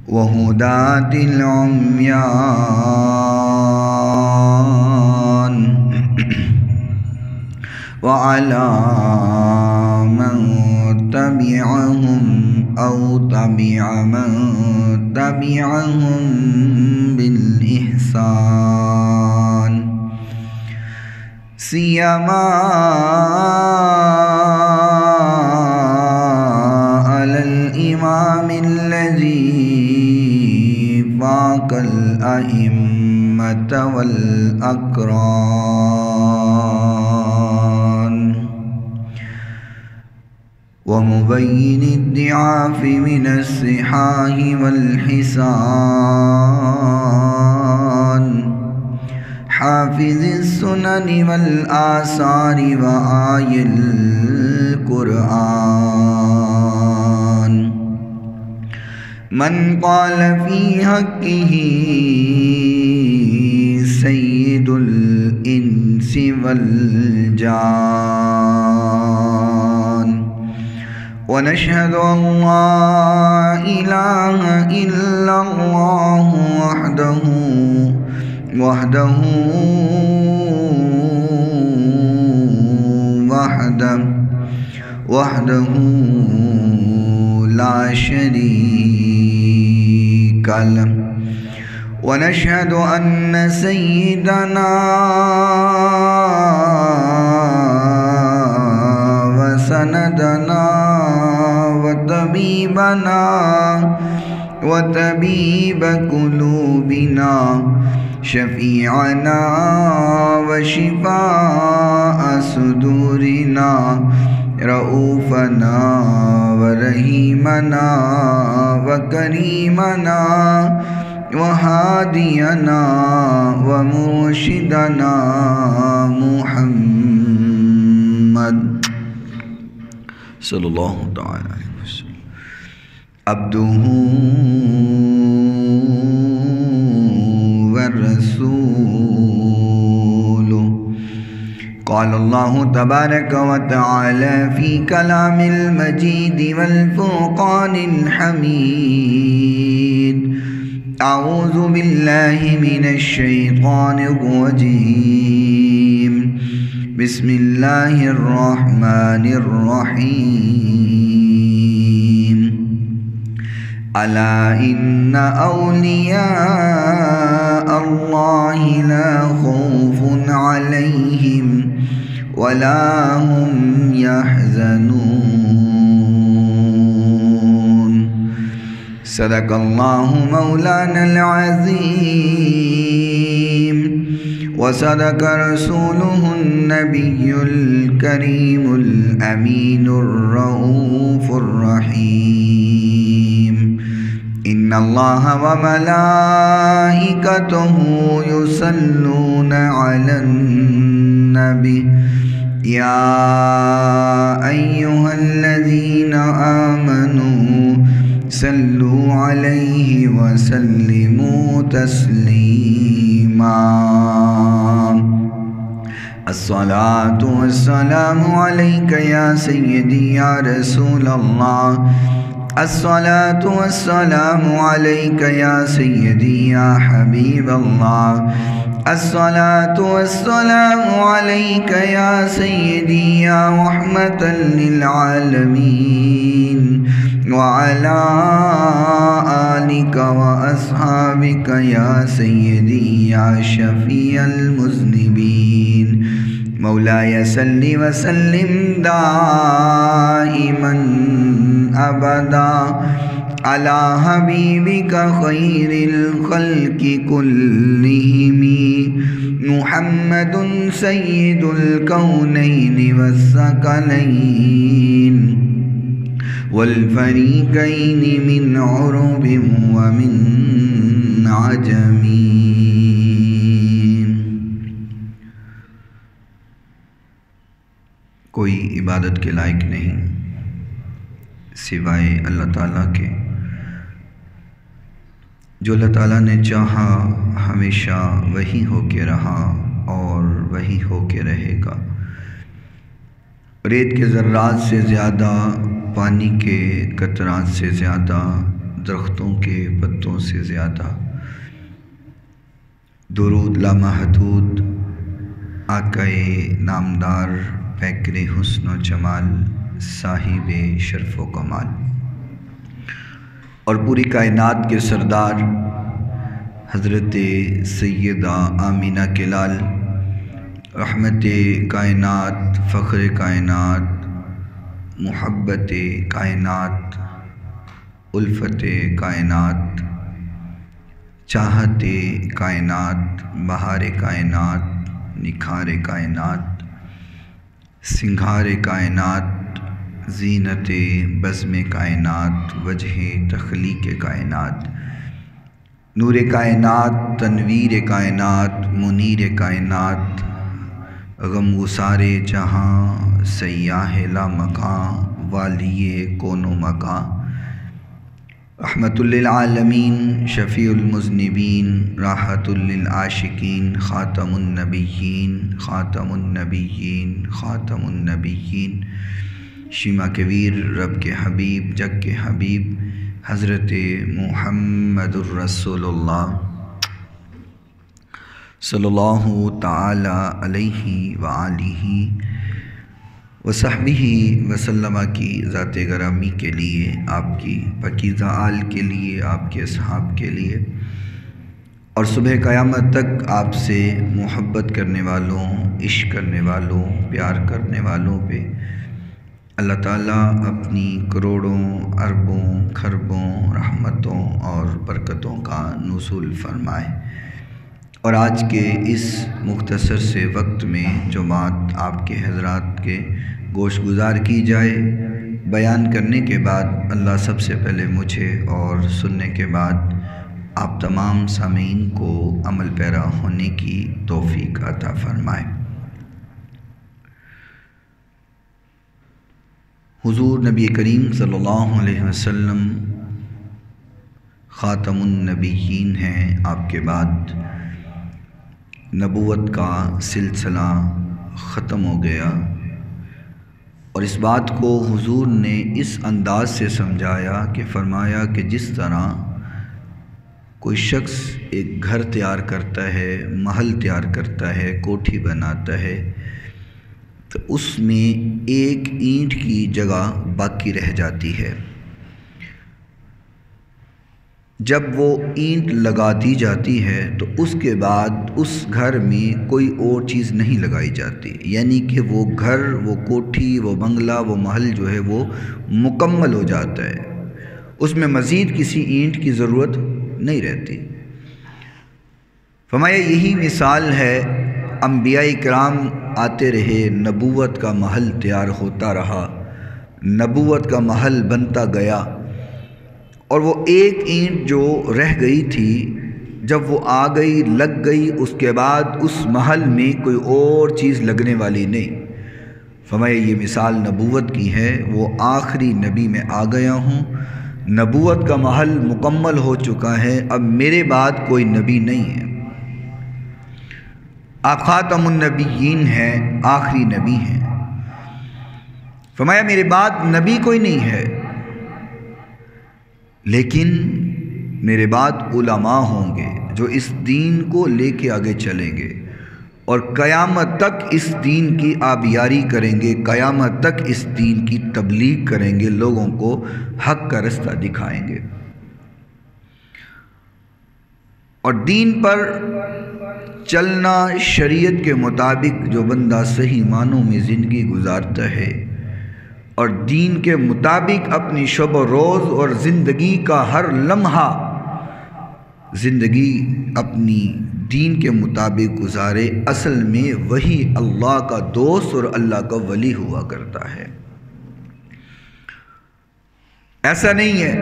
وهداة العميان وعلى من تبعهم أو تبع من تبعهم بالإحسان سيما على الإمام الذي فاق الأئمة والأقران ومبين الضعاف من الصحاح والحسان حافظ السنن والآثار وآي القرآن من قال في حقه سيد الإنس والجان ونشهد أن لا إله إلا الله وحده لا شريك له ونشهد أن سيدنا وسندنا وطبيب قلوبنا شفيعنا وشفاء صدورنا رؤوفنا ورحيمنا وكريمنا وهادينا ومرشدنا محمد صلی اللہ تعالی علیہ وسلم عبدہ والرسول قال اللہ تبارک وتعالی فی کلام المجید والفرقان الحمید اعوذ باللہ من الشیطان الرجیم بسم اللہ الرحمن الرحیم الا ان اولیاء اللہ لا خوف علیہم ولا هم يحزنون صدق اللہ مولانا العظیم وصدق رسوله النبي الكريم الأمين الرؤوف الرحيم إن الله وملائكته يصلون على النبي يا أيها الذين آمنوا صلوا عليه وسلموا تسليما الصلاة والسلام عليك يا سيدي يا رسول الله الصلاة والسلام عليك يا سيدي يا حبيب الله الصلاة والسلام عليك يا سيدي يا رحمة للعالمين وعلى آلك وأصحابك يا سيدي يا شفيع المذنبين مولاي صل وسلم دائما أبدا على حبيبك خير الخلق كلهم محمد سيد الكونين والثقلين والفريقين من عرب ومن عجم کوئی عبادت کے لائق نہیں سوائے اللہ تعالیٰ کے، جو اللہ تعالیٰ نے چاہا ہمیشہ وہی ہو کے رہا اور وہی ہو کے رہے گا۔ ریت کے ذرات سے زیادہ، پانی کے قطرات سے زیادہ، درختوں کے پتوں سے زیادہ، درود لامحدود آقائے نامدار پیکر حسن و جمال، صاحب شرف و کمال اور پوری کائنات کے سردار حضرت سیدہ آمینہ کے لال، رحمت کائنات، فخر کائنات، محبت کائنات، الفت کائنات، چاہت کائنات، بہار کائنات، نکھار کائنات، سنگھار کائنات، زینت بزم کائنات، وجہ تخلیق کائنات، نور کائنات، تنویر کائنات، منیر کائنات، غم گسار جہاں، سیاح لامکاں، والی کون و مکاں، رحمت للعالمین، شفیع المذنبین، راحت للعاشقین، خاتم النبیین، خاتم النبیین، خاتم النبیین، شیما کبیر، رب کے حبیب، جگ کے حبیب، حضرت محمد الرسول اللہ صلی اللہ تعالی علیہ وآلہ وصحبہ وسلم کی ذات گرامی کے لیے، آپ کی پاکیزہ آل کے لیے، آپ کے اصحاب کے لیے اور صبح قیامت تک آپ سے محبت کرنے والوں، عشق کرنے والوں، پیار کرنے والوں پہ اللہ تعالیٰ اپنی کروڑوں اربوں کھربوں رحمتوں اور برکتوں کا نزول فرمائے۔ اور آج کے اس مختصر سے وقت میں جو بات آپ کے حضرات کے گوش گزار کی جائے، بیان کرنے کے بعد اللہ سب سے پہلے مجھے اور سننے کے بعد آپ تمام سامعین کو عمل پیرا ہونے کی توفیق عطا فرمائے۔ حضور نبی کریم صلی اللہ علیہ وسلم خاتم النبیین ہیں، آپ کے بعد نبوت کا سلسلہ ختم ہو گیا، اور اس بات کو حضور نے اس انداز سے سمجھایا کہ فرمایا کہ جس طرح کوئی شخص ایک گھر تیار کرتا ہے، محل تیار کرتا ہے، کوٹھی بناتا ہے، تو اس میں ایک اینٹ کی جگہ باقی رہ جاتی ہے۔ جب وہ اینٹ لگا دی جاتی ہے تو اس کے بعد اس گھر میں کوئی اور چیز نہیں لگائی جاتی، یعنی کہ وہ گھر، وہ کوٹھی، وہ بنگلہ، وہ محل جو ہے وہ مکمل ہو جاتا ہے، اس میں مزید کسی اینٹ کی ضرورت نہیں رہتی۔ فرمایا یہی مثال ہے، انبیاء کرام آتے رہے، نبوت کا محل تیار ہوتا رہا، نبوت کا محل بنتا گیا، اور وہ ایک اینٹ جو رہ گئی تھی جب وہ آ گئی، لگ گئی، اس کے بعد اس محل میں کوئی اور چیز لگنے والی نہیں۔ فرمایا یہ مثال نبوت کی ہے، وہ آخری نبی میں آ گیا ہوں، نبوت کا محل مکمل ہو چکا ہے، اب میرے بعد کوئی نبی نہیں ہے، آپ خاتم النبیین ہیں، آخری نبی ہیں۔ فرمایا میرے بعد نبی کوئی نہیں ہے، لیکن میرے بعد علماء ہوں گے جو اس دین کو لے کے آگے چلیں گے اور قیامت تک اس دین کی آبیاری کریں گے، قیامت تک اس دین کی تبلیغ کریں گے، لوگوں کو حق کا رستہ دکھائیں گے۔ اور دین پر چلنا، شریعت کے مطابق جو بندہ صحیح معنوں میں زندگی گزارتا ہے اور دین کے مطابق اپنی شب و روز اور زندگی کا ہر لمحہ زندگی اپنی دین کے مطابق گزارے، اصل میں وہی اللہ کا دوست اور اللہ کا ولی ہوا کرتا ہے۔ ایسا نہیں ہے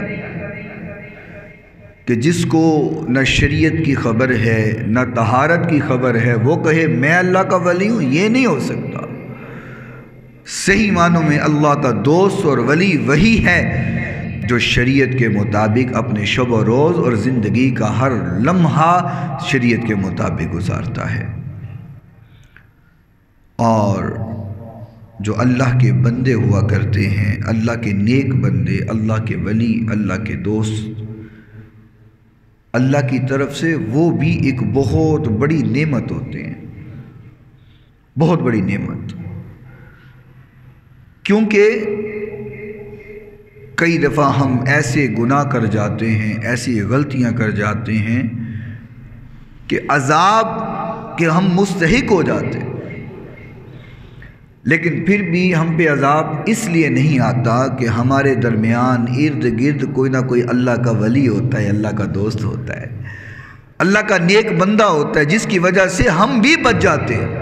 کہ جس کو نہ شریعت کی خبر ہے نہ طہارت کی خبر ہے وہ کہے میں اللہ کا ولی ہوں، یہ نہیں ہو سکتا۔ صحیح معنوں میں اللہ کا دوست اور ولی وہی ہے جو شریعت کے مطابق اپنے شب و روز اور زندگی کا ہر لمحہ شریعت کے مطابق گزارتا ہے۔ اور جو اللہ کے بندے ہوا کرتے ہیں، اللہ کے نیک بندے، اللہ کے ولی، اللہ کے دوست، اللہ کی طرف سے وہ بھی ایک بہت بڑی نعمت ہوتے ہیں، بہت بڑی نعمت۔ کیونکہ کئی دفعہ ہم ایسے گناہ کر جاتے ہیں، ایسی غلطیاں کر جاتے ہیں کہ عذاب کے ہم مستحق ہو جاتے ہیں، لیکن پھر بھی ہم پہ عذاب اس لیے نہیں آتا کہ ہمارے درمیان ارد گرد کوئی نہ کوئی اللہ کا ولی ہوتا ہے، اللہ کا دوست ہوتا ہے، اللہ کا نیک بندہ ہوتا ہے، جس کی وجہ سے ہم بھی بچ جاتے ہیں۔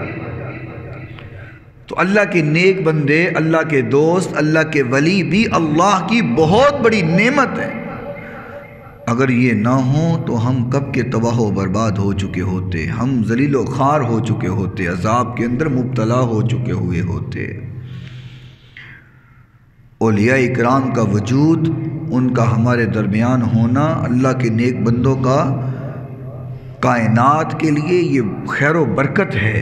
تو اللہ کے نیک بندے، اللہ کے دوست، اللہ کے ولی بھی اللہ کی بہت بڑی نعمت ہے۔ اگر یہ نہ ہوں تو ہم کب کے تباہ و برباد ہو چکے ہوتے، ہم ذلیل و خوار ہو چکے ہوتے، عذاب کے اندر مبتلا ہو چکے ہوئے ہوتے۔ اولیاء اکرام کا وجود، ان کا ہمارے درمیان ہونا، اللہ کے نیک بندوں کا کائنات کے لیے یہ خیر و برکت ہے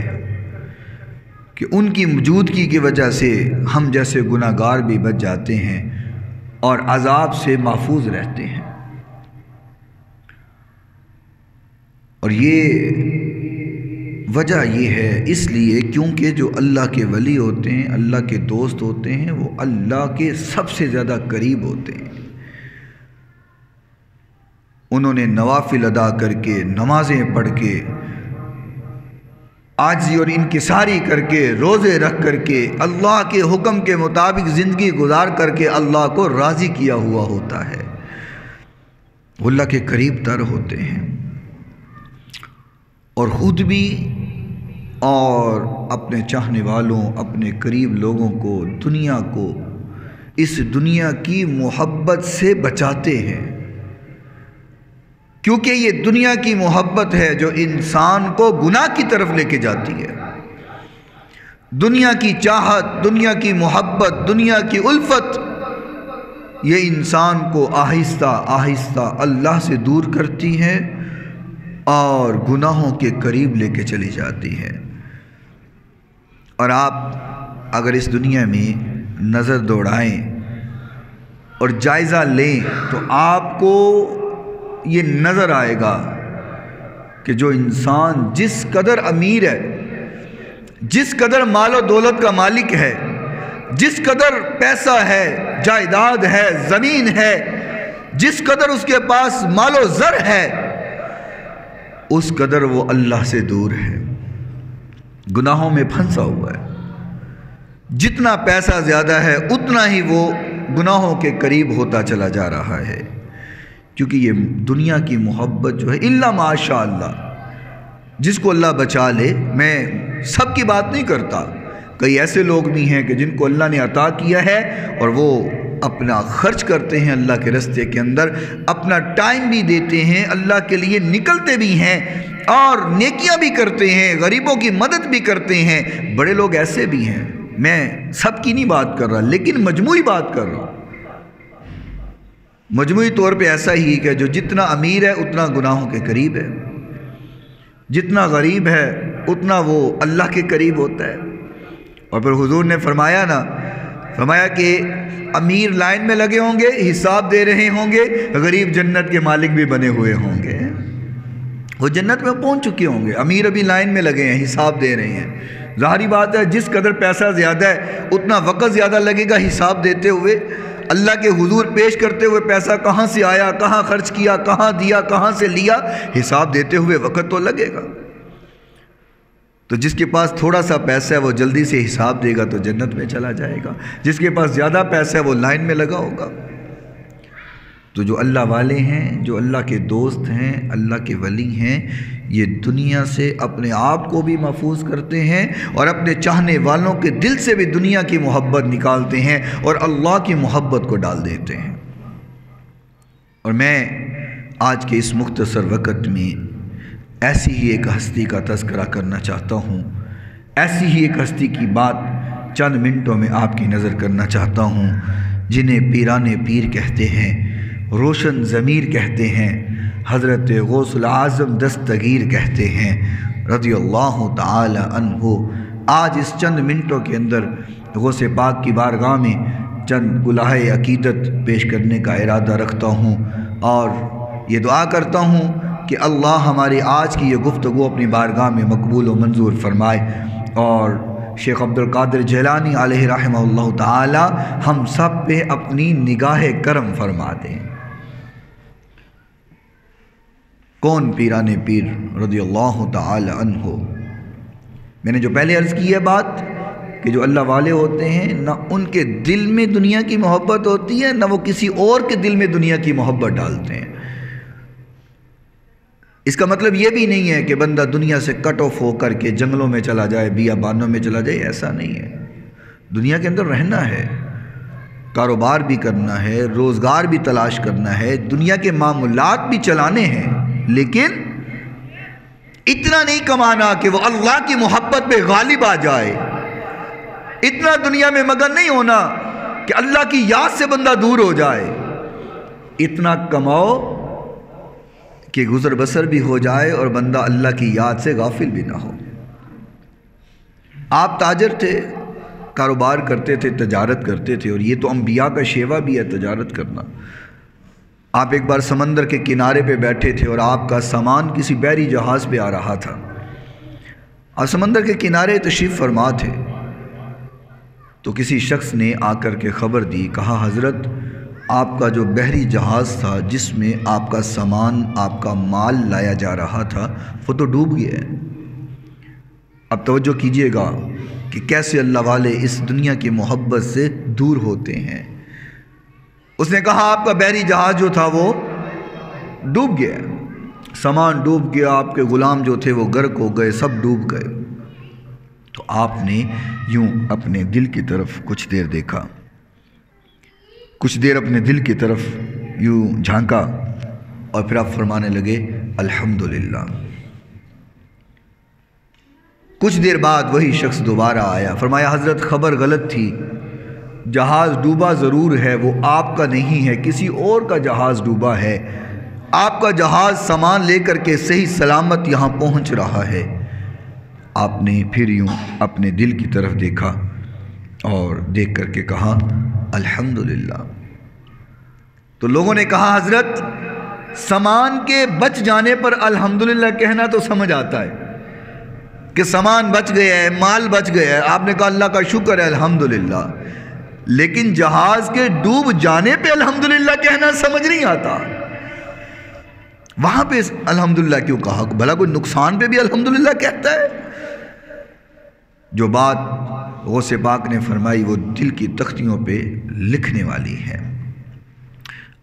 کہ ان کی موجودگی کی وجہ سے ہم جیسے گناہ گار بھی بچ جاتے ہیں اور عذاب سے محفوظ رہتے ہیں۔ اور یہ وجہ یہ ہے اس لیے کیونکہ جو اللہ کے ولی ہوتے ہیں، اللہ کے دوست ہوتے ہیں، وہ اللہ کے سب سے زیادہ قریب ہوتے ہیں۔ انہوں نے نوافل ادا کر کے، نمازیں پڑھ کے، عاجزی اور انکساری کر کے، روزے رکھ کر کے، اللہ کے حکم کے مطابق زندگی گزار کر کے اللہ کو راضی کیا ہوا ہوتا ہے، وہ اللہ کے قریب تر ہوتے ہیں، اور خود بھی اور اپنے چاہنے والوں، اپنے قریب لوگوں کو، دنیا کو اس دنیا کی محبت سے بچاتے ہیں، کیونکہ یہ دنیا کی محبت ہے جو انسان کو گناہ کی طرف لے کے جاتی ہے۔ دنیا کی چاہت، دنیا کی محبت، دنیا کی الفت، یہ انسان کو آہستہ آہستہ اللہ سے دور کرتی ہے اور گناہوں کے قریب لے کے چلی جاتی ہے۔ اور آپ اگر اس دنیا میں نظر دوڑائیں اور جائزہ لیں تو آپ کو یہ نظر آئے گا کہ جو انسان جس قدر امیر ہے، جس قدر مال و دولت کا مالک ہے، جس قدر پیسہ ہے، جائیداد ہے، زمین ہے، جس قدر اس کے پاس مال و زر ہے، اس قدر وہ اللہ سے دور ہے، گناہوں میں پھنسا ہوا ہے۔ جتنا پیسہ زیادہ ہے اتنا ہی وہ گناہوں کے قریب ہوتا چلا جا رہا ہے، کیونکہ یہ دنیا کی محبت جو ہے، الا ماشاء اللہ، جس کو اللہ بچا لے، میں سب کی بات نہیں کرتا، کئی ایسے لوگ بھی ہیں کہ جن کو اللہ نے عطا کیا ہے اور وہ اپنا خرچ کرتے ہیں اللہ کے راستے کے اندر، اپنا ٹائم بھی دیتے ہیں، اللہ کے لیے نکلتے بھی ہیں اور نیکیاں بھی کرتے ہیں، غریبوں کی مدد بھی کرتے ہیں، بڑے لوگ ایسے بھی ہیں، میں سب کی نہیں بات کر رہا لیکن مجموعی بات کر رہا ہوں۔ مجموعی طور پہ ایسا ہی کہ جو جتنا امیر ہے اتنا گناہوں کے قریب ہے، جتنا غریب ہے اتنا وہ اللہ کے قریب ہوتا ہے۔ اور پھر حضور نے فرمایا کہ امیر لائن میں لگے ہوں گے، حساب دے رہے ہوں گے، غریب جنت کے مالک بھی بنے ہوئے ہوں گے، وہ جنت میں پہنچ چکے ہوں گے، امیر ابھی لائن میں لگے ہیں، حساب دے رہے ہیں۔ ظاہری بات ہے جس قدر پیسہ زیادہ ہے اتنا وقت زیادہ لگے گا حساب دیتے ہوئے، اللہ کے حضور پیش کرتے ہوئے، پیسہ کہاں سے آیا، کہاں خرچ کیا، کہاں دیا، کہاں سے لیا، حساب دیتے ہوئے وقت تو لگے گا۔ تو جس کے پاس تھوڑا سا پیسہ ہے وہ جلدی سے حساب دے گا تو جنت میں چلا جائے گا، جس کے پاس زیادہ پیسہ ہے وہ لائن میں لگا ہوگا۔ تو جو اللہ والے ہیں، جو اللہ کے دوست ہیں، اللہ کے ولی ہیں، یہ دنیا سے اپنے آپ کو بھی محفوظ کرتے ہیں اور اپنے چاہنے والوں کے دل سے بھی دنیا کی محبت نکالتے ہیں اور اللہ کی محبت کو ڈال دیتے ہیں۔ اور میں آج کے اس مختصر وقت میں ایسی ہی ایک ہستی کا تذکرہ کرنا چاہتا ہوں، ایسی ہی ایک ہستی کی بات چند منٹوں میں آپ کی نظر کرنا چاہتا ہوں، جنہیں پیران پیر کہتے ہیں، روشن ضمیر کہتے ہیں، حضرت غوث العظم دستگیر کہتے ہیں رضی اللہ تعالی عنہ۔ آج اس چند منٹوں کے اندر غوث پاک کی بارگاہ میں چند گلہائے عقیدت پیش کرنے کا ارادہ رکھتا ہوں اور یہ دعا کرتا ہوں کہ اللہ ہماری آج کی یہ گفتگو اپنی بارگاہ میں مقبول و منظور فرمائے، اور شیخ عبد القادر جیلانی علیہ رحمہ اللہ تعالی ہم سب پہ اپنی نگاہ کرم فرما دیں۔ کون پیران پیر رضی اللہ تعالی عنہ؟ میں نے جو پہلے عرض کی ہے بات کہ جو اللہ والے ہوتے ہیں نہ ان کے دل میں دنیا کی محبت ہوتی ہے، نہ وہ کسی اور کے دل میں دنیا کی محبت ڈالتے ہیں۔ اس کا مطلب یہ بھی نہیں ہے کہ بندہ دنیا سے کٹ آف ہو کر کے جنگلوں میں چلا جائے، بیابانوں میں چلا جائے، ایسا نہیں ہے۔ دنیا کے اندر رہنا ہے، کاروبار بھی کرنا ہے، روزگار بھی تلاش کرنا ہے، دنیا کے معاملات بھی چلانے ہیں، لیکن اتنا نہیں کمانا کہ وہ اللہ کی محبت پہ غالب آ جائے، اتنا دنیا میں مگن نہیں ہونا کہ اللہ کی یاد سے بندہ دور ہو جائے، اتنا کماؤ کہ گزر بسر بھی ہو جائے اور بندہ اللہ کی یاد سے غافل بھی نہ ہو۔ آپ تاجر تھے، کاروبار کرتے تھے، تجارت کرتے تھے، اور یہ تو انبیاء کا شیوا بھی ہے تجارت کرنا۔ آپ ایک بار سمندر کے کنارے پہ بیٹھے تھے اور آپ کا سامان کسی بحری جہاز پہ آ رہا تھا۔ آپ سمندر کے کنارے تشریف فرما تھے تو کسی شخص نے آ کر کے خبر دی، کہا حضرت آپ کا جو بحری جہاز تھا جس میں آپ کا سامان، آپ کا مال لایا جا رہا تھا، وہ تو ڈوب گیا ہے۔ اب توجہ کیجئے گا کہ کیسے اللہ والے اس دنیا کی محبت سے دور ہوتے ہیں۔ اس نے کہا آپ کا بحری جہاز جو تھا وہ ڈوب گیا، سامان ڈوب گیا، آپ کے غلام جو تھے وہ غرق ہو گئے، سب ڈوب گئے۔ تو آپ نے یوں اپنے دل کی طرف کچھ دیر دیکھا، کچھ دیر اپنے دل کی طرف یوں جھانکا، اور پھر آپ فرمانے لگے الحمدللہ۔ کچھ دیر بعد وہی شخص دوبارہ آیا، فرمایا حضرت خبر غلط تھی، جہاز ڈوبا ضرور ہے، وہ آپ کا نہیں ہے، کسی اور کا جہاز ڈوبا ہے، آپ کا جہاز سامان لے کر کے صحیح سلامت یہاں پہنچ رہا ہے۔ آپ نے پھر یوں اپنے دل کی طرف دیکھا اور دیکھ کر کے کہا الحمدللہ۔ تو لوگوں نے کہا حضرت سامان کے بچ جانے پر الحمدللہ کہنا تو سمجھ آتا ہے کہ سامان بچ گیا ہے، مال بچ گیا ہے، آپ نے کہا اللہ کا شکر ہے الحمدللہ، لیکن جہاز کے ڈوب جانے پہ الحمدللہ کہنا سمجھ نہیں آتا۔ وہاں پہ الحمدللہ کیوں کہا؟ بھلا کوئی نقصان پہ بھی الحمدللہ کہتا ہے؟ جو بات غوث پاک نے فرمائی وہ دل کی تختیوں پہ لکھنے والی ہے۔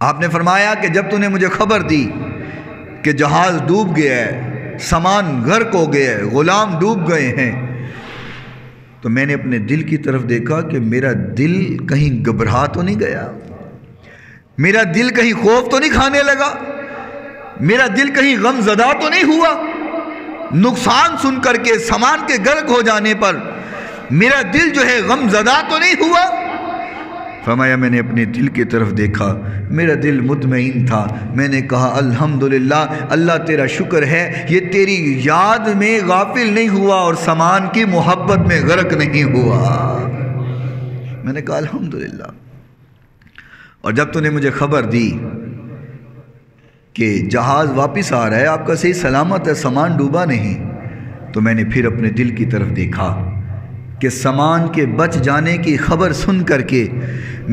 آپ نے فرمایا کہ جب تو نے مجھے خبر دی کہ جہاز ڈوب گیا ہے، سامان غرق ہو گیا ہے، غلام ڈوب گئے ہیں، تو میں نے اپنے دل کی طرف دیکھا کہ میرا دل کہیں گھبرا تو نہیں گیا، میرا دل کہیں خوف تو نہیں کھانے لگا، میرا دل کہیں غم زدہ تو نہیں ہوا، نقصان سن کر کے سامان کے غرق ہو جانے پر میرا دل جو ہے غم زدہ تو نہیں ہوا۔ فرمایا میں نے اپنے دل کی طرف دیکھا، میرا دل مطمئن تھا، میں نے کہا الحمدللہ اللہ تیرا شکر ہے یہ تیری یاد میں غافل نہیں ہوا اور سامان کی محبت میں غرق نہیں ہوا۔ میں نے کہا الحمدللہ۔ اور جب تو نے مجھے خبر دی کہ جہاز واپس آ رہا ہے، آپ کا صحیح سلامت ہے، سامان ڈوبا نہیں، تو میں نے پھر اپنے دل کی طرف دیکھا کہ سامان کے بچ جانے کی خبر سن کر کے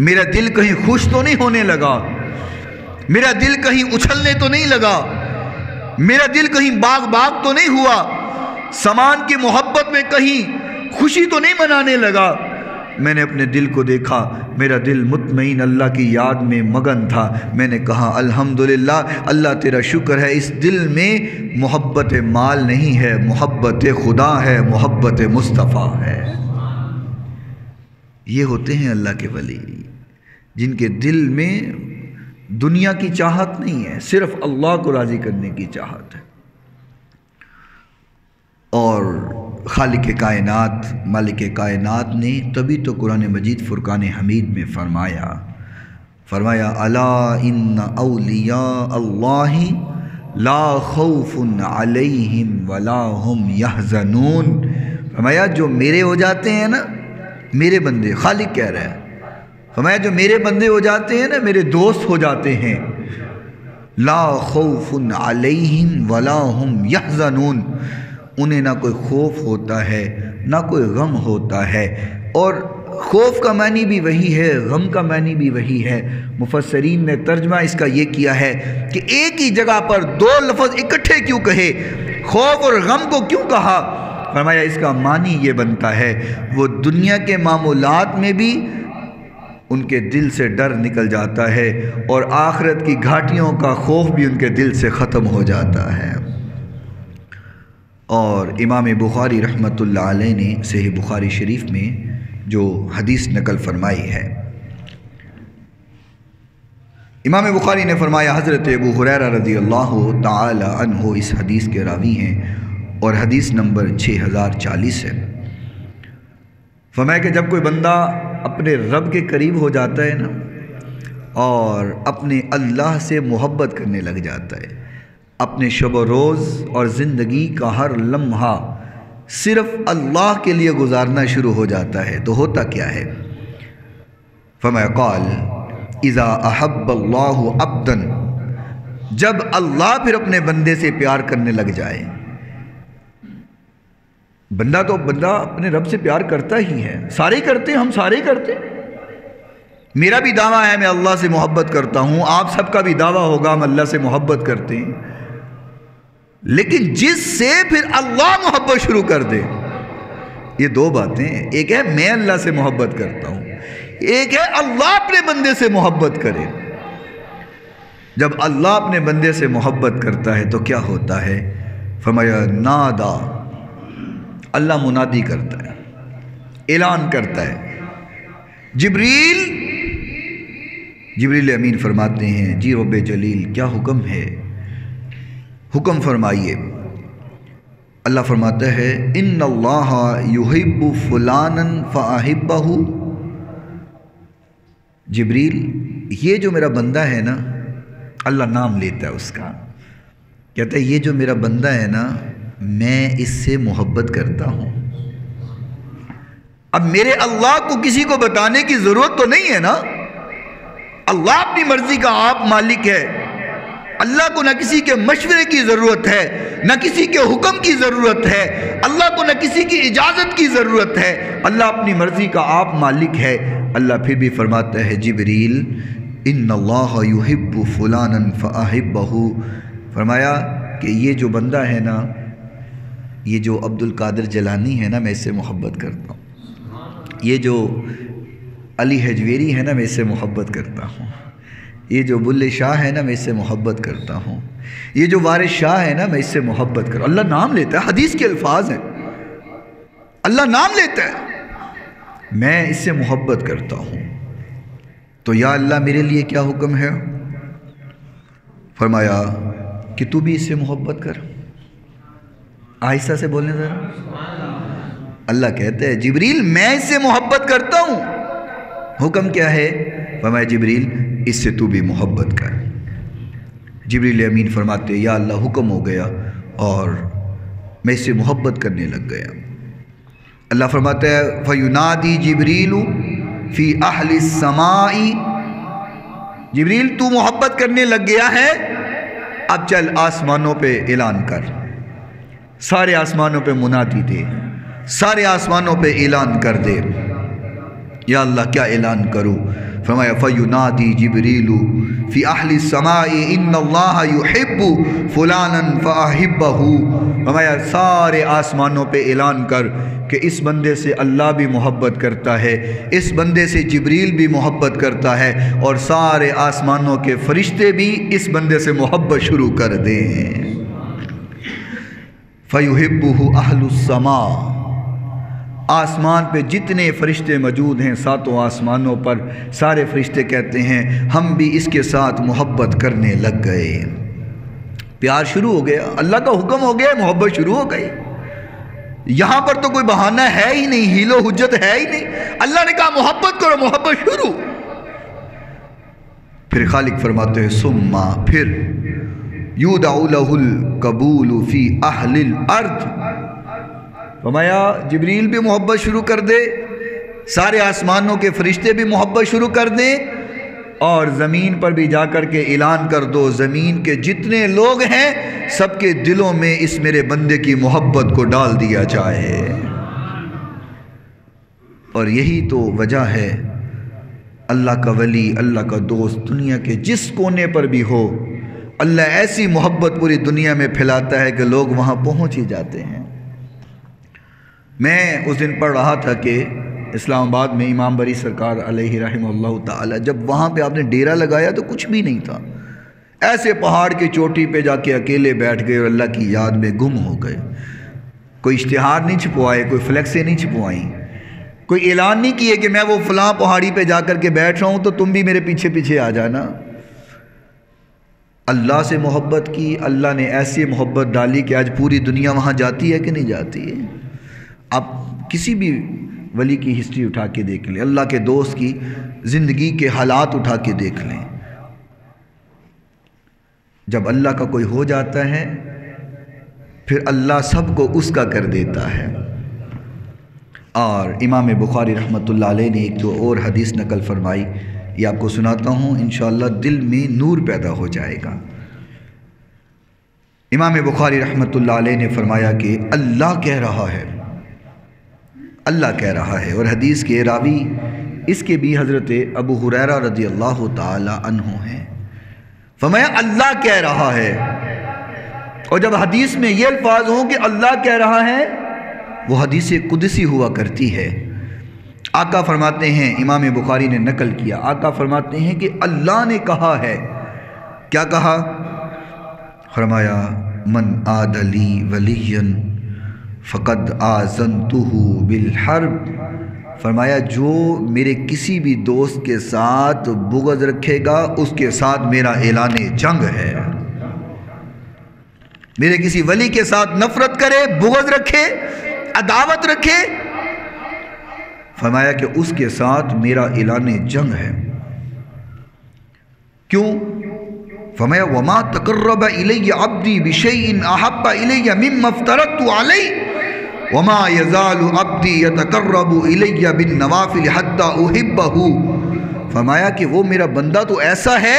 میرا دل کہیں خوش تو نہیں ہونے لگا، میرا دل کہیں اچھلنے تو نہیں لگا، میرا دل کہیں باغ باغ تو نہیں ہوا، سامان کی محبت میں کہیں خوشی تو نہیں منانے لگا۔ میں نے اپنے دل کو دیکھا، میرا دل مطمئن اللہ کی یاد میں مگن تھا۔ میں نے کہا الحمدللہ اللہ تیرا شکر ہے اس دل میں محبت مال نہیں ہے، محبت خدا ہے، محبت مصطفیٰ ہے۔ یہ ہوتے ہیں اللہ کے ولی جن کے دل میں دنیا کی چاہت نہیں ہے، صرف اللہ کو راضی کرنے کی چاہت ہے۔ اور خالق کائنات مالک کائنات نے تبھی تو قرآن مجید فرقان حمید میں فرمایا الا ان اولیاء اللہ لا خوف علیہم ولا هم یحزنون۔ فرمایا جو میرے ہو جاتے ہیں نا، میرے بندے، خالق کہہ رہا ہے، فرمایا جو میرے بندے ہو جاتے ہیں نا، میرے دوست ہو جاتے ہیں، لا خوف علیہم ولا ہم یحزنون، انہیں نہ کوئی خوف ہوتا ہے نہ کوئی غم ہوتا ہے۔ اور خوف کا معنی بھی وہی ہے، غم کا معنی بھی وہی ہے۔ مفسرین نے ترجمہ اس کا یہ کیا ہے کہ ایک ہی جگہ پر دو لفظ اکٹھے کیوں کہے، خوف اور غم کو کیوں کہا؟ فرمایا اس کا معنی یہ بنتا ہے وہ دنیا کے معمولات میں بھی ان کے دل سے ڈر نکل جاتا ہے اور آخرت کی گھاٹیوں کا خوف بھی ان کے دل سے ختم ہو جاتا ہے۔ اور امام بخاری رحمۃ اللہ علیہ نے صحیح بخاری شریف میں جو حدیث نقل فرمائی ہے، امام بخاری نے فرمایا حضرت ابو ہریرہ رضی اللہ تعالی عنہ اس حدیث کے راوی ہیں اور حدیث نمبر 6040 ہے۔ فرمایا کہ جب کوئی بندہ اپنے رب کے قریب ہو جاتا ہے نا اور اپنے اللہ سے محبت کرنے لگ جاتا ہے، اپنے شب و روز اور زندگی کا ہر لمحہ صرف اللہ کے لیے گزارنا شروع ہو جاتا ہے، تو ہوتا کیا ہے؟ فرمایا قال اذا احب اللہ عبدا، جب اللہ پھر اپنے بندے سے پیار کرنے لگ جائے، بندہ اپنے رب سے پیار کرتا ہی ہے، سارے کرتے ہیں، ہم سارے کرتے ہیں۔ میرا بھی دعویٰ ہے میں اللہ سے محبت کرتا ہوں، آپ سب کا بھی دعویٰ ہوگا ہم اللہ سے محبت کرتے ہیں، لیکن جس سے پھر اللہ محبت شروع کر دے، یہ دو باتیں ہیں، ایک ہے میں اللہ سے محبت کرتا ہوں، ایک ہے اللہ اپنے بندے سے محبت کرے۔ جب اللہ اپنے بندے سے محبت کرتا ہے تو کیا ہوتا ہے؟ فرمایا نادا، اللہ منادی کرتا ہے، اعلان کرتا ہے۔ جبریل امین فرماتے ہیں جی رب جلیل کیا حکم ہے، حکم فرمائیے۔ اللہ فرماتا ہے ان اللہ یحب فلانا فاحبہ، جبریل یہ جو میرا بندہ ہے نا، اللہ نام لیتا ہے اس کا، کہتا ہے یہ جو میرا بندہ ہے نا میں اس سے محبت کرتا ہوں۔ اب میرے اللہ کو کسی کو بتانے کی ضرورت تو نہیں ہے نا، اللہ اپنی مرضی کا آپ مالک ہے، اللہ کو نہ کسی کے مشورے کی ضرورت ہے نہ کسی کے حکم کی ضرورت ہے، اللہ کو نہ کسی کی اجازت کی ضرورت ہے، اللہ اپنی مرضی کا آپ مالک ہے۔ اللہ پھر بھی فرماتا ہے جبریل ان اللہ یحب فلانا فاحبہ، فرمایا کہ یہ جو بندہ ہے نا، یہ جو عبد القادر جیلانی ہے نا میں اس سے محبت کرتا ہوں، یہ جو علی حجویری ہے نا میں اس سے محبت کرتا ہوں، یہ جو بلے شاہ ہے نا میں اس سے محبت کرتا ہوں، یہ جو وارث شاہ ہے نا میں اس سے محبت کرتا ہوں۔ اللہ نام لیتا ہے، حدیث کے الفاظ ہیں، اللہ نام لیتا ہے، میں اس سے محبت کرتا ہوں۔ تو یا اللہ میرے لیے کیا حکم ہے؟ فرمایا کہ تو بھی اس سے محبت کر، آہستہ سے بولنے ذرا۔ اللہ کہتا ہے جبریل میں اس سے محبت کرتا ہوں، حکم کیا ہے؟ فرمایا جبریل اس سے تو بھی محبت کر۔ جبریل امین فرماتے یا اللہ حکم ہو گیا اور میں اس سے محبت کرنے لگ گیا۔ اللہ فرماتا ہے فَيُنَادِي جِبْرِيلُ فِي أَهْلِ السَّمَاءِ، جبریل تو محبت کرنے لگ گیا ہے، اب چل آسمانوں پہ اعلان کر، سارے آسمانوں پہ منادی دے، سارے آسمانوں پہ اعلان کر دے۔ یا اللہ کیا اعلان کروں؟ فرمایا فَيُنَادِي جِبْرِيلُ فِي أَهْلِ السَّمَاءِ إِنَّ اللَّهَ يُحِبُّ فُلَانًا فَأَحِبَّهُ، فرمایا سارے آسمانوں پہ اعلان کر کہ اس بندے سے اللہ بھی محبت کرتا ہے، اس بندے سے جبریل بھی محبت کرتا ہے، اور سارے آسمانوں کے فرشتے بھی اس بندے سے محبت شروع کر دیں۔ فَيُحِبُّهُ أَهْلُ السَّمَاءِ، آسمان پہ جتنے فرشتے موجود ہیں ساتوں آسمانوں پر، سارے فرشتے کہتے ہیں ہم بھی اس کے ساتھ محبت کرنے لگ گئے۔ پیار شروع ہو گیا، اللہ کا حکم ہو گیا، محبت شروع ہو گئی۔ یہاں پر تو کوئی بہانہ ہے ہی نہیں، حیل و حجت ہے ہی نہیں، اللہ نے کہا محبت کرو، محبت شروع۔ پھر خالق فرماتے ہیں ثم، پھر یودع لہ القبول فی اہل الارض، فرمایا جبریل بھی محبت شروع کر دے، سارے آسمانوں کے فرشتے بھی محبت شروع کر دیں اور زمین پر بھی جا کر کے اعلان کر دو زمین کے جتنے لوگ ہیں سب کے دلوں میں اس میرے بندے کی محبت کو ڈال دیا جائے۔ اور یہی تو وجہ ہے اللہ کا ولی، اللہ کا دوست دنیا کے جس کونے پر بھی ہو، اللہ ایسی محبت پوری دنیا میں پھیلاتا ہے کہ لوگ وہاں پہنچ ہی جاتے ہیں۔ میں اس دن پڑھ رہا تھا کہ اسلام آباد میں امام بری سرکار علیہ رحمہ اللہ تعالی جب وہاں پہ آپ نے ڈیرا لگایا تو کچھ بھی نہیں تھا، ایسے پہاڑ کی چوٹی پہ جا کے اکیلے بیٹھ گئے اور اللہ کی یاد میں گم ہو گئے۔ کوئی اشتہار نہیں چھپوائے، کوئی فلیکسیں نہیں چھپوائیں، کوئی اعلان نہیں کیے کہ میں وہ فلاں پہاڑی پہ جا کر کے بیٹھ رہا ہوں تو تم بھی میرے پیچھے پیچھے آ جانا۔ اللہ سے محبت کی، اللہ نے ایسی محبت ڈالی کہ آج پوری دنیا وہاں جاتی ہے کہ نہیں جاتی ہے۔ آپ کسی بھی ولی کی ہسٹری اٹھا کے دیکھ لیں، اللہ کے دوست کی زندگی کے حالات اٹھا کے دیکھ لیں، جب اللہ کا کوئی ہو جاتا ہے پھر اللہ سب کو اس کا کر دیتا ہے۔ اور امام بخاری رحمۃ اللہ علیہ نے ایک جو اور حدیث نقل فرمائی، یہ آپ کو سناتا ہوں، انشاءاللہ دل میں نور پیدا ہو جائے گا۔ امام بخاری رحمۃ اللہ علیہ نے فرمایا کہ اللہ کہہ رہا ہے، اللہ کہہ رہا ہے، اور حدیث کے راوی اس کے بھی حضرت ابو ہریرہ رضی اللہ تعالی عنہ ہیں۔ فرمایا اللہ کہہ رہا ہے، اور جب حدیث میں یہ الفاظ ہوں کہ اللہ کہہ رہا ہے، وہ حدیث قدسی ہوا کرتی ہے۔ آقا فرماتے ہیں، امام بخاری نے نقل کیا، آقا فرماتے ہیں کہ اللہ نے کہا ہے، کیا کہا؟ فرمایا من عاد لی ولی فقد آذنتہ بالحرب، فرمایا جو میرے کسی بھی دوست کے ساتھ بغض رکھے گا اس کے ساتھ میرا اعلان جنگ ہے۔ میرے کسی ولی کے ساتھ نفرت کرے، بغض رکھے، عداوت رکھے، فرمایا کہ اس کے ساتھ میرا اعلان جنگ ہے۔ کیوں؟ فرمایا وما تقرب الی عبدی بشیء احب الی مما افترضت علیہ وما یزال عبدی یتقرب الی بالنوافل حتی احبہ، فرمایا کہ وہ میرا بندہ تو ایسا ہے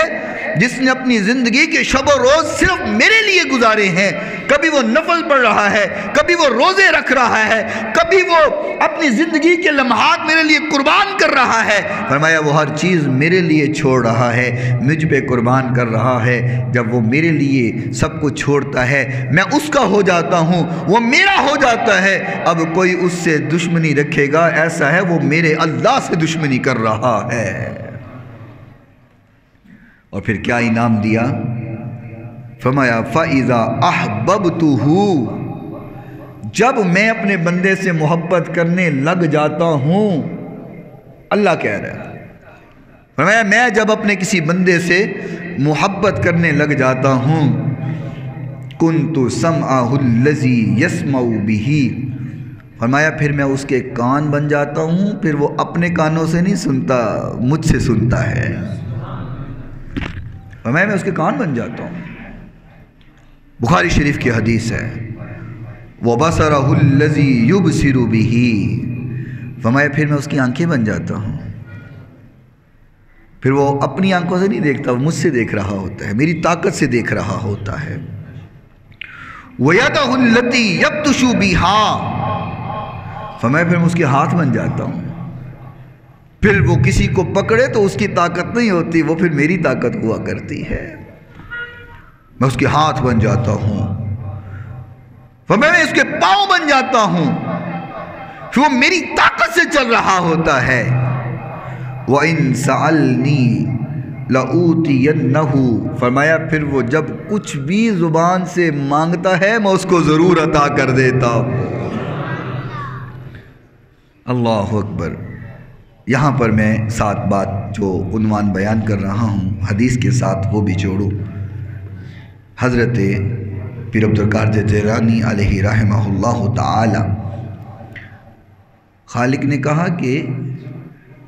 جس نے اپنی زندگی کے شب و روز صرف میرے لیے گزارے ہیں، کبھی وہ نفل پڑھ رہا ہے، کبھی وہ روزے رکھ رہا ہے، کبھی وہ اپنی زندگی کے لمحات میرے لیے قربان کر رہا ہے، فرمایا وہ ہر چیز میرے لیے چھوڑ رہا ہے، مجھ پہ قربان کر رہا ہے۔ جب وہ میرے لیے سب کچھ چھوڑتا ہے، میں اس کا ہو جاتا ہوں، وہ میرا ہو جاتا ہے، اب کوئی اس سے دشمنی رکھے گا ایسا ہے وہ میرے اللہ سے دشمنی کر رہا ہے۔ اور پھر کیا انعام دیا؟ فرمایا فَإِذَا أَحْبَبْتُهُ، جب میں اپنے بندے سے محبت کرنے لگ جاتا ہوں، اللہ کہہ رہا ہے، فرمایا میں جب اپنے کسی بندے سے محبت کرنے لگ جاتا ہوں، كُنْتُ سَمْعَهُ الَّذِي يَسْمَعُ بِهِ، فرمایا پھر میں اس کے کان بن جاتا ہوں، پھر وہ اپنے کانوں سے نہیں سنتا، مجھ سے سنتا ہے، فرمایا میں اس کے کان بن جاتا ہوں۔ بخاری شریف کی حدیث ہے وَبَصَرَهُ الَّذِي يُبْصِرُ بِهِ، فرمایا پھر میں اس کی آنکھیں بن جاتا ہوں، پھر وہ اپنی آنکھوں سے نہیں دیکھتا، وہ مجھ سے دیکھ رہا ہوتا ہے، میری طاقت سے دیکھ رہا ہوتا ہے۔ وَيَدَهُ الَّتِي يَبْطِشُ بِهَا، فرمایا پھر میں اس کے ہاتھ بن جاتا ہوں، پھر وہ کسی کو پکڑے تو اس کی طاقت نہیں ہوتی، وہ پھر میری طاقت ہوا کرتی ہے، میں اس کے ہاتھ بن جاتا ہوں، میں اس کے پاؤں بن جاتا ہوں، پھر وہ میری طاقت سے چل رہا ہوتا ہے۔ وَإِن سَأَلْنِي لَأُوتِيَنَّهُ، فرمایا پھر وہ جب کچھ بھی زبان سے مانگتا ہے میں اس کو ضرور عطا کر دیتا ہوں۔ اللہ اکبر۔ یہاں پر میں ساتھ بات جو عنوان بیان کر رہا ہوں حدیث کے ساتھ وہ بھی جوڑوں۔ حضرت پیر عبدالقادر جیلانی علیہ رحمہ اللہ تعالی، خالق نے کہا کہ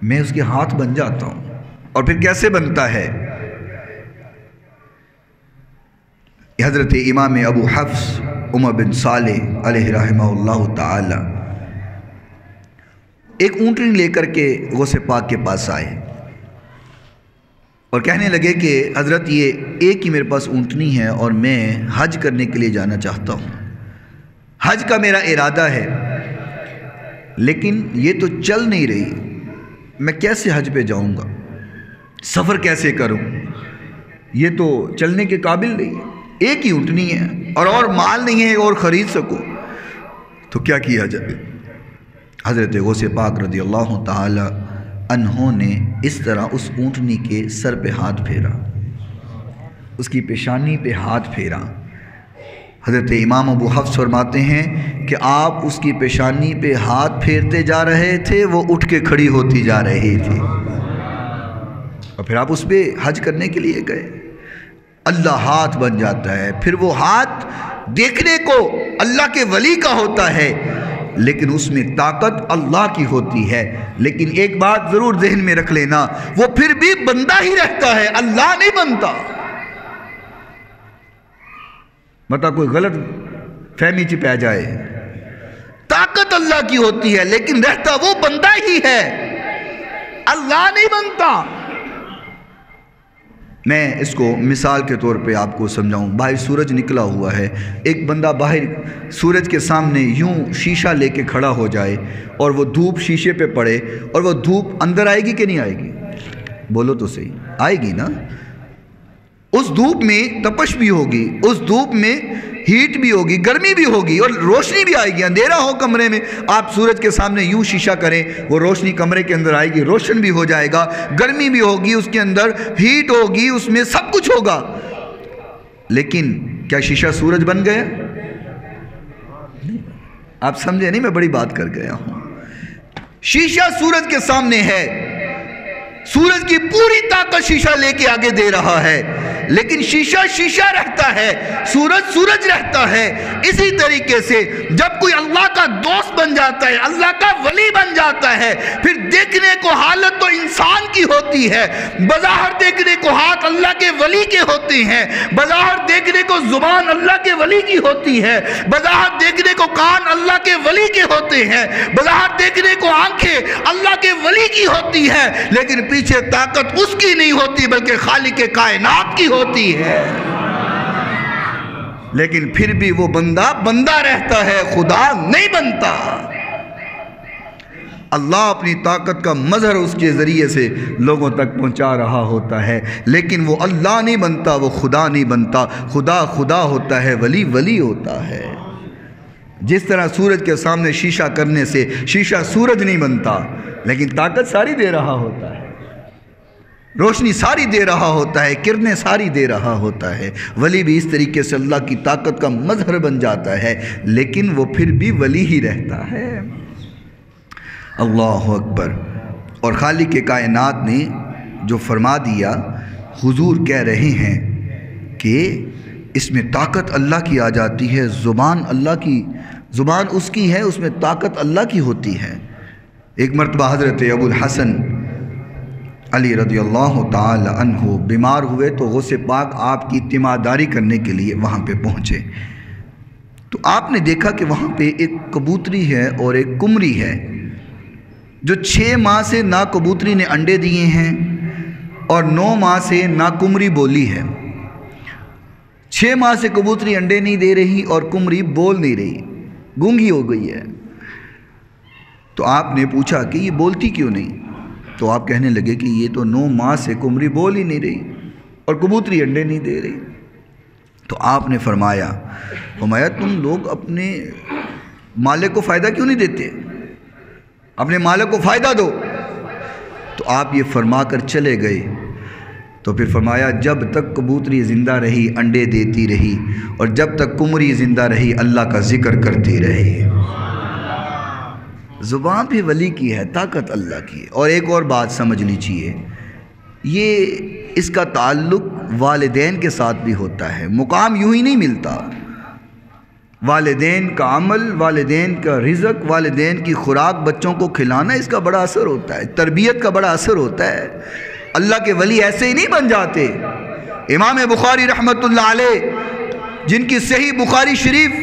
میں اس کے ہاتھ بن جاتا ہوں، اور پھر کیسے بنتا ہے؟ حضرت امام ابو حفص عمر بن صالح علیہ رحمہ اللہ تعالی ایک اونٹنی لے کر کے غوث پاک کے پاس آئے اور کہنے لگے کہ حضرت یہ ایک ہی میرے پاس اونٹنی ہے اور میں حج کرنے کے لیے جانا چاہتا ہوں، حج کا میرا ارادہ ہے، لیکن یہ تو چل نہیں رہی، میں کیسے حج پہ جاؤں گا، سفر کیسے کروں، یہ تو چلنے کے قابل نہیں ہے، ایک ہی اونٹنی ہے اور مال نہیں ہے اور خرید سکو، تو کیا کیا جائے؟ حضرت غوث پاک رضی اللہ تعالی عنہ نے اس طرح اس اونٹنی کے سر پہ ہاتھ پھیرا، اس کی پیشانی پہ ہاتھ پھیرا۔ حضرت امام ابو حفص فرماتے ہیں کہ آپ اس کی پیشانی پہ ہاتھ پھیرتے جا رہے تھے، وہ اٹھ کے کھڑی ہوتی جا رہی تھی، اور پھر آپ اس پہ حج کرنے کے لیے گئے۔ اللہ ہاتھ بن جاتا ہے، پھر وہ ہاتھ دیکھنے کو اللہ کے ولی کا ہوتا ہے، لیکن اس میں طاقت اللہ کی ہوتی ہے۔ لیکن ایک بات ضرور ذہن میں رکھ لینا، وہ پھر بھی بندہ ہی رہتا ہے، اللہ نہیں بنتا۔ مطلع کوئی غلط فہمی چ پہ جائے، طاقت اللہ کی ہوتی ہے لیکن رہتا وہ بندہ ہی ہے، اللہ نہیں بنتا۔ میں اس کو مثال کے طور پہ آپ کو سمجھاؤں، باہر سورج نکلا ہوا ہے، ایک بندہ باہر سورج کے سامنے یوں شیشہ لے کے کھڑا ہو جائے اور وہ دھوپ شیشے پہ پڑے، اور وہ دھوپ اندر آئے گی کہ نہیں آئے گی؟ بولو تو صحیح، آئے گی نا؟ اس دھوپ میں تپش بھی ہوگی، اس دھوپ میں ہیٹ بھی ہوگی، گرمی بھی ہوگی، اور روشنی بھی آئے گی۔ اندھیرا ہو کمرے میں، آپ سورج کے سامنے یوں شیشہ کریں، وہ روشنی کمرے کے اندر آئے گی، روشن بھی ہو جائے گا، گرمی بھی ہوگی، اس کے اندر ہیٹ ہوگی، اس میں سب کچھ ہوگا۔ لیکن کیا شیشہ سورج بن گیا؟ آپ سمجھے نہیں، میں بڑی بات کر گیا ہوں۔ شیشہ سورج کے سامنے ہے، سورج کی پوری طاقت شیشہ لے کے آگے دے رہا ہے، لیکن شیشہ شیشہ رہتا ہے، سورج سورج رہتا ہے۔ اسی طریقے سے جب کوئی اللہ کا دوست بن جاتا ہے، اللہ کا ولی بن جاتا ہے، پھر دیکھنے کو حالت تو انسان کی ہوتی ہے، بظاہر دیکھنے کو ہاتھ اللہ کے ولی کے ہوتے ہیں، بظاہر دیکھنے کو زبان اللہ کے ولی کی ہوتی ہے، بظاہر دیکھنے کو کان اللہ کے ولی کے ہوتے ہیں، بظاہر دیکھنے کو آنکھیں اللہ کے ولی کی ہوتی ہے، لیکن پیچھے طاقت اس کی نہیں ہوتی بلکہ خالق کائنات کی ہوتی ہے۔ لیکن پھر بھی وہ بندہ بندہ رہتا ہے، خدا نہیں بنتا۔ اللہ اپنی طاقت کا مظہر اس کے ذریعے سے لوگوں تک پہنچا رہا ہوتا ہے، لیکن وہ اللہ نہیں بنتا، وہ خدا نہیں بنتا۔ خدا خدا ہوتا ہے، ولی ولی ہوتا ہے۔ جس طرح سورج کے سامنے شیشہ کرنے سے شیشہ سورج نہیں بنتا، لیکن طاقت ساری دے رہا ہوتا ہے، روشنی ساری دے رہا ہوتا ہے، کرنیں ساری دے رہا ہوتا ہے۔ ولی بھی اس طریقے سے اللہ کی طاقت کا مظہر بن جاتا ہے، لیکن وہ پھر بھی ولی ہی رہتا ہے۔ اللہ اکبر۔ اور خالق کائنات نے جو فرما دیا، حضور کہہ رہے ہیں کہ اس میں طاقت اللہ کی آ جاتی ہے، زبان اللہ کی، زبان اس کی ہے، اس میں طاقت اللہ کی ہوتی ہے۔ ایک مرتبہ حضرت ابو الحسن علی رضی اللہ تعالی عنہ بیمار ہوئے تو غوث پاک آپ کی تیمارداری کرنے کے لیے وہاں پہ پہنچے، تو آپ نے دیکھا کہ وہاں پہ ایک کبوتری ہے اور ایک کمری ہے، جو 6 ماہ سے نہ کبوتری نے انڈے دیے ہیں اور 9 ماہ سے نہ کمری بولی ہے۔ 6 ماہ سے کبوتری انڈے نہیں دے رہی اور کمری بول نہیں رہی، گونگی ہو گئی ہے۔ تو آپ نے پوچھا کہ یہ بولتی کیوں نہیں؟ تو آپ کہنے لگے کہ یہ تو 9 ماہ سے کمری بول ہی نہیں رہی اور کبوتری انڈے نہیں دے رہی۔ تو آپ نے فرمایا تم لوگ اپنے مالک کو فائدہ کیوں نہیں دیتے؟ اپنے مالک کو فائدہ دو۔ تو آپ یہ فرما کر چلے گئے۔ تو پھر فرمایا جب تک کبوتری زندہ رہی انڈے دیتی رہی، اور جب تک کمری زندہ رہی اللہ کا ذکر کرتی رہی۔ زبان بھی ولی کی ہے، طاقت اللہ کی ہے۔ اور ایک اور بات سمجھ لیجیے، یہ اس کا تعلق والدین کے ساتھ بھی ہوتا ہے، مقام یوں ہی نہیں ملتا۔ والدین کا عمل، والدین کا رزق، والدین کی خوراک، بچوں کو کھلانا، اس کا بڑا اثر ہوتا ہے، تربیت کا بڑا اثر ہوتا ہے۔ اللہ کے ولی ایسے ہی نہیں بن جاتے۔ امام بخاری رحمۃ اللہ علیہ، جن کی صحیح بخاری شریف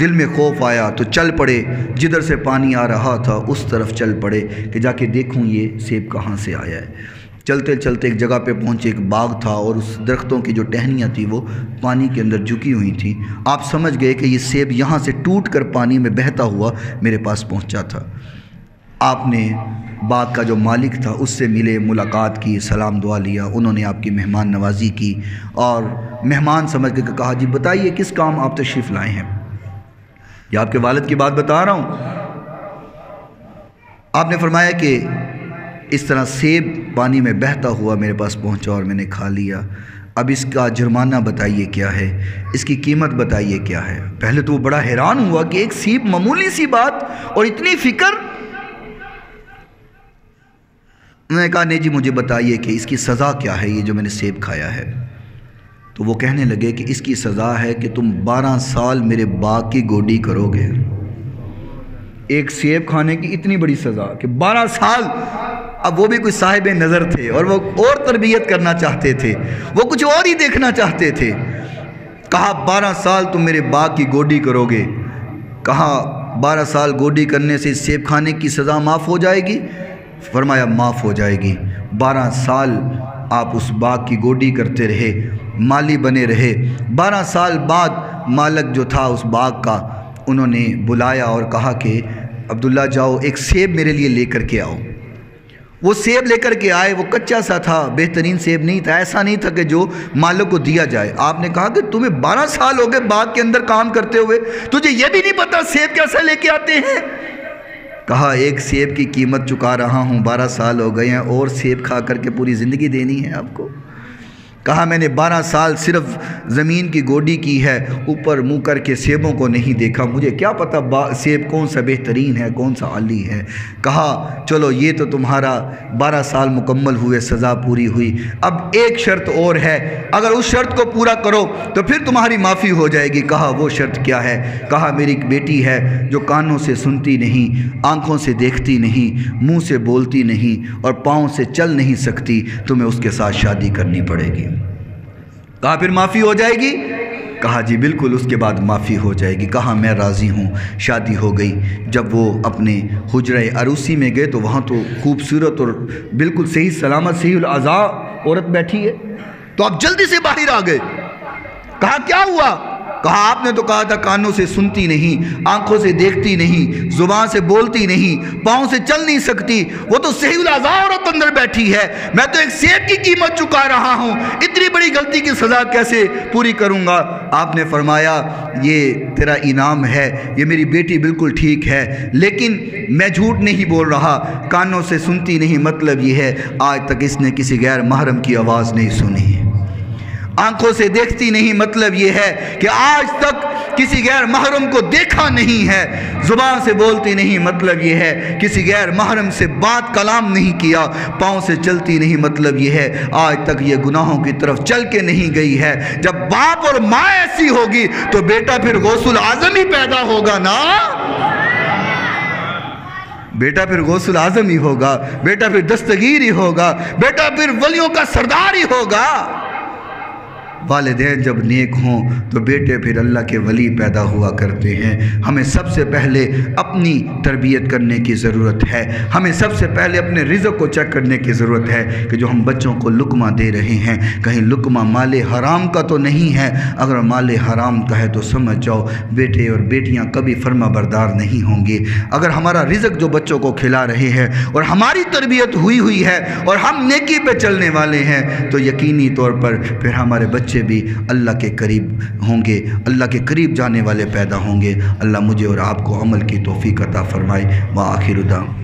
دل میں خوف آیا تو چل پڑے، جدھر سے پانی آ رہا تھا اس طرف چل پڑے کہ جا کے دیکھوں یہ سیب کہاں سے آیا ہے۔ چلتے چلتے ایک جگہ پہ پہنچے، ایک باغ تھا اور اس درختوں کی جو ٹہنیاں تھیں وہ پانی کے اندر جھکی ہوئی تھیں۔ آپ سمجھ گئے کہ یہ سیب یہاں سے ٹوٹ کر پانی میں بہتا ہوا میرے پاس پہنچا تھا۔ آپ نے باغ کا جو مالک تھا اس سے ملے، ملاقات کی، سلام دعا لیا، انہوں نے آپ کی مہمان نوازی کی اور مہمان سمجھ کے کہا جی بتائیے کس کام آپ تشریف لائے ہیں؟ یہ آپ کے والد کی بات بتا رہا ہوں۔ آپ نے فرمایا کہ اس طرح سیب پانی میں بہتا ہوا میرے پاس پہنچا اور میں نے کھا لیا، اب اس کا جرمانہ بتائیے کیا ہے، اس کی قیمت بتائیے کیا ہے۔ پہلے تو وہ بڑا حیران ہوا کہ ایک سیب، معمولی سی بات اور اتنی فکر۔ انہوں نے کہا نہیں جی مجھے بتائیے کہ اس کی سزا کیا ہے، یہ جو میں نے سیب کھایا ہے۔ تو وہ کہنے لگے کہ اس کی سزا ہے کہ تم 12 سال میرے باغ کی گوڈی کرو گے۔ ایک سیب کھانے کی اتنی بڑی سزا کہ 12 سال۔ اب وہ بھی کوئی صاحب نظر تھے اور وہ اور تربیت کرنا چاہتے تھے، وہ کچھ اور ہی دیکھنا چاہتے تھے۔ کہا 12 سال تم میرے باغ کی گوڈی کرو گے۔ کہا 12 سال گوڈی کرنے سے سیب کھانے کی سزا معاف ہو جائے گی؟ فرمایا معاف ہو جائے گی۔ 12 سال آپ اس باغ کی گوڈی کرتے رہے، مالی بنے رہے۔ 12 سال بعد مالک جو تھا اس باغ کا، انہوں نے بلایا اور کہا کہ عبداللہ جاؤ ایک سیب میرے لیے لے کر کے آؤ۔ وہ سیب لے کر کے آئے، وہ کچا سا تھا، بہترین سیب نہیں تھا، ایسا نہیں تھا کہ جو مالک کو دیا جائے۔ آپ نے کہا کہ تمہیں 12 سال ہو گئے باغ کے اندر کام کرتے ہوئے، تجھے یہ بھی نہیں پتا سیب کیسا لے کے آتے ہیں؟ کہا ایک سیب کی قیمت چکا رہا ہوں، 12 سال ہو گئے ہیں، اور سیب کھا کر کے پوری زندگی دینی ہے آپ کو؟ کہا میں نے 12 سال صرف زمین کی گوڈی کی ہے، اوپر منہ کر کے سیبوں کو نہیں دیکھا، مجھے کیا پتا سیب کون سا بہترین ہے کون سا عالی ہے۔ کہا چلو یہ تو تمہارا 12 سال مکمل ہوئے، سزا پوری ہوئی، اب ایک شرط اور ہے، اگر اس شرط کو پورا کرو تو پھر تمہاری معافی ہو جائے گی۔ کہا وہ شرط کیا ہے؟ کہا میری ایک بیٹی ہے جو کانوں سے سنتی نہیں، آنکھوں سے دیکھتی نہیں، منہ سے بولتی نہیں اور پاؤں سے چل نہیں سکتی، تمہیں اس کے ساتھ شادی کرنی پڑے گی۔ کہا پھر معافی ہو جائے گی؟ کہا جی بالکل اس کے بعد معافی ہو جائے گی۔ کہا میں راضی ہوں۔ شادی ہو گئی۔ جب وہ اپنے حجرہ عروسی میں گئے تو وہاں تو خوبصورت اور بالکل صحیح سلامت صحیح الاعضاء عورت بیٹھی ہے، تو آپ جلدی سے باہر آ گئے۔ کہا کیا ہوا؟ کہا آپ نے تو کہا تھا کانوں سے سنتی نہیں، آنکھوں سے دیکھتی نہیں، زبان سے بولتی نہیں، پاؤں سے چل نہیں سکتی، وہ تو صحیح الاعضاء عورت اندر بیٹھی ہے، میں تو ایک سیب کی قیمت چکا رہا ہوں، اتنی بڑی غلطی کی سزا کیسے پوری کروں گا؟ آپ نے فرمایا یہ تیرا انعام ہے، یہ میری بیٹی بالکل ٹھیک ہے، لیکن میں جھوٹ نہیں بول رہا، کانوں سے سنتی نہیں مطلب یہ ہے آج تک اس نے کسی غیر محرم کی آواز نہیں سنی، آنکھوں سے دیکھتی نہیں مطلب یہ ہے کہ آج تک کسی غیر محرم کو دیکھا نہیں ہے، زبان سے بولتی نہیں مطلب یہ ہے کسی غیر محرم سے بات کلام نہیں کیا، پاؤں سے چلتی نہیں مطلب یہ ہے آج تک یہ گناہوں کی طرف چل کے نہیں گئی ہے۔ جب باپ اور ماں ایسی ہوگی تو بیٹا پھر غوث العظم ہی پیدا ہوگا نا، بیٹا پھر غوث العظم ہی ہوگا، بیٹا پھر دستگیر ہی ہوگا، بیٹا پھر ولیوں کا سردار ہی ہوگا۔ والدین جب نیک ہوں تو بیٹے پھر اللہ کے ولی پیدا ہوا کرتے ہیں۔ ہمیں سب سے پہلے اپنی تربیت کرنے کی ضرورت ہے، ہمیں سب سے پہلے اپنے رزق کو چیک کرنے کی ضرورت ہے کہ جو ہم بچوں کو لقمہ دے رہے ہیں کہیں لقمہ مال حرام کا تو نہیں ہے، اگر مال حرام کا ہے تو سمجھ جاؤ بیٹے اور بیٹیاں کبھی فرما بردار نہیں ہوں گے۔ اگر ہمارا رزق جو بچوں کو کھلا رہے ہیں اور ہماری تربیت ہوئی ہے اور ہم نیکی پہ چلنے والے ہیں تو یقینی طور پر پھر ہمارے بچے بھی اللہ کے قریب ہوں گے، اللہ کے قریب جانے والے پیدا ہوں گے۔ اللہ مجھے اور آپ کو عمل کی توفیق عطا فرمائے۔ وآخر دعوانا